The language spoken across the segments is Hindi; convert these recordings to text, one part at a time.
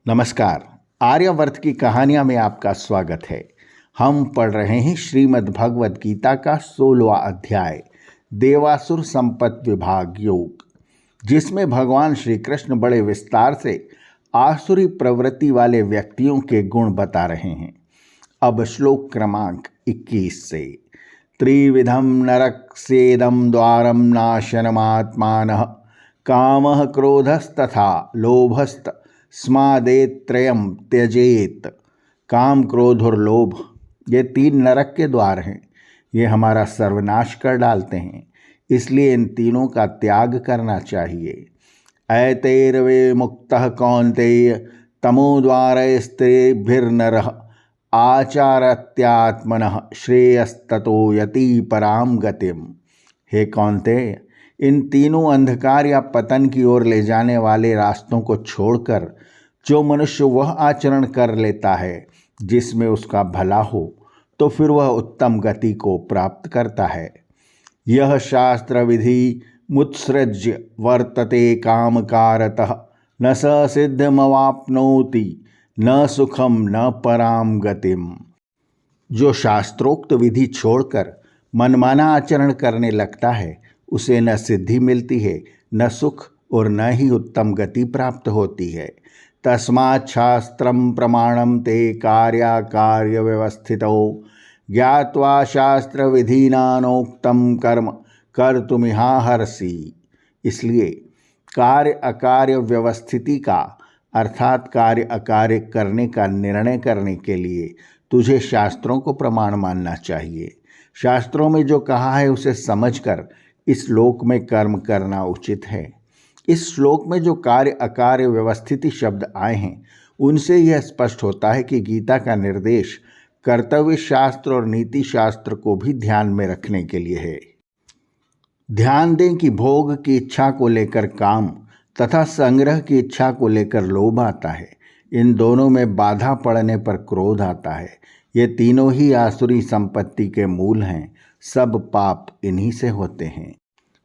नमस्कार। आर्यावर्त की कहानियां में आपका स्वागत है। हम पढ़ रहे हैं श्रीमद् भगवद गीता का 16वां अध्याय देवासुर संपत विभाग योग, जिसमें भगवान श्री कृष्ण बड़े विस्तार से आसुरी प्रवृत्ति वाले व्यक्तियों के गुण बता रहे हैं। अब श्लोक क्रमांक 21 से त्रिविधम नरकसेदम द्वारम नाशनमात्मानः कामः क्रोधस्तथा लोभस्त स्मादेत्रयम त्यजेत। काम, क्रोध और लोभ ये 3 नरक के द्वार हैं। ये हमारा सर्वनाश कर डालते हैं, इसलिए इन तीनों का त्याग करना चाहिए। ऐतैर्वे मुक्तः कौन्तेय तमोद्वारैस्त्रिभिर्नरः आचारत्यात्मनः श्रेयस्ततो यति पराम गतिम। हे कौन्तेय, इन तीनों अंधकार या पतन की ओर ले जाने वाले रास्तों को छोड़कर जो मनुष्य वह आचरण कर लेता है जिसमें उसका भला हो, तो फिर वह उत्तम गति को प्राप्त करता है। यह शास्त्र विधि मुत्सृज्य वर्तते कामकारतः न स सिद्धिमवाप्नोति न सुखम न पराम गतिम। जो शास्त्रोक्त विधि छोड़कर मनमाना आचरण करने लगता है उसे न सिद्धि मिलती है, न सुख और न ही उत्तम गति प्राप्त होती है। तस्मात् शास्त्रम प्रमाणम ते कार्याकार्य व्यवस्थितो ज्ञात्वा शास्त्र विधीनानोक्तम कर्म कर्तुमिहार्हसि। इसलिए कार्य अकार्य व्यवस्थिति का अर्थात कार्य अकार्य करने का निर्णय करने के लिए तुझे शास्त्रों को प्रमाण मानना चाहिए। शास्त्रों में जो कहा है उसे समझकर इस श्लोक में कर्म करना उचित है। इस श्लोक में जो कार्य अकार्य व्यवस्थिति शब्द आए हैं उनसे यह स्पष्ट होता है कि गीता का निर्देश कर्तव्य शास्त्र और नीति शास्त्र को भी ध्यान में रखने के लिए है। ध्यान दें कि भोग की इच्छा को लेकर काम तथा संग्रह की इच्छा को लेकर लोभ आता है। इन दोनों में बाधा पड़ने पर क्रोध आता है। ये तीनों ही आसुरी संपत्ति के मूल हैं। सब पाप इन्हीं से होते हैं।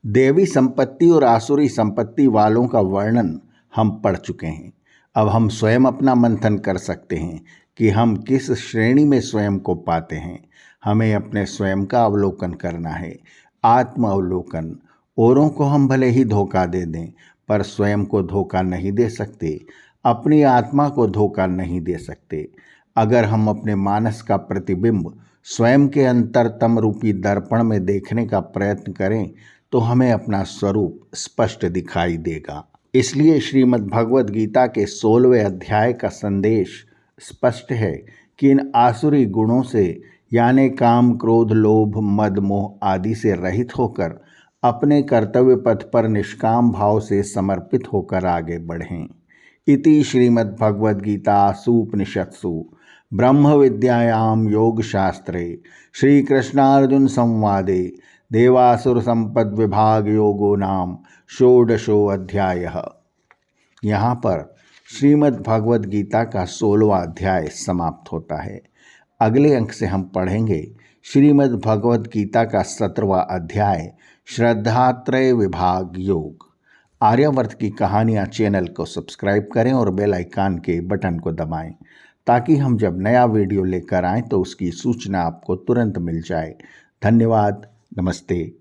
देवी संपत्ति और आसुरी संपत्ति वालों का वर्णन हम पढ़ चुके हैं। अब हम स्वयं अपना मंथन कर सकते हैं कि हम किस श्रेणी में स्वयं को पाते हैं। हमें अपने स्वयं का अवलोकन करना है, आत्म अवलोकन। औरों को हम भले ही धोखा दे दें पर स्वयं को धोखा नहीं दे सकते, अपनी आत्मा को धोखा नहीं दे सकते। अगर हम अपने मानस का प्रतिबिंब स्वयं के अंतरतम रूपी दर्पण में देखने का प्रयत्न करें तो हमें अपना स्वरूप स्पष्ट दिखाई देगा। इसलिए श्रीमद् भगवद गीता के 16वें अध्याय का संदेश स्पष्ट है कि इन आसुरी गुणों से यानी काम, क्रोध, लोभ, मद, मोह आदि से रहित होकर अपने कर्तव्य पथ पर निष्काम भाव से समर्पित होकर आगे बढ़ें। इति श्रीमद् भगवद गीता सूपनिषत्सु ब्रह्म विद्यायां योग शास्त्रे श्री कृष्णार्जुन संवादे देवासुर संपद विभाग योगो नाम षोडशो अध्यायः। यहाँ पर श्रीमद् भगवद गीता का 16वां अध्याय समाप्त होता है। अगले अंक से हम पढ़ेंगे श्रीमद् भगवद गीता का 17वां अध्याय श्रद्धात्रय विभाग योग। आर्यावर्त की कहानियाँ चैनल को सब्सक्राइब करें और बेल आइकन के बटन को दबाएं ताकि हम जब नया वीडियो लेकर आएँ तो उसकी सूचना आपको तुरंत मिल जाए। धन्यवाद। नमस्ते।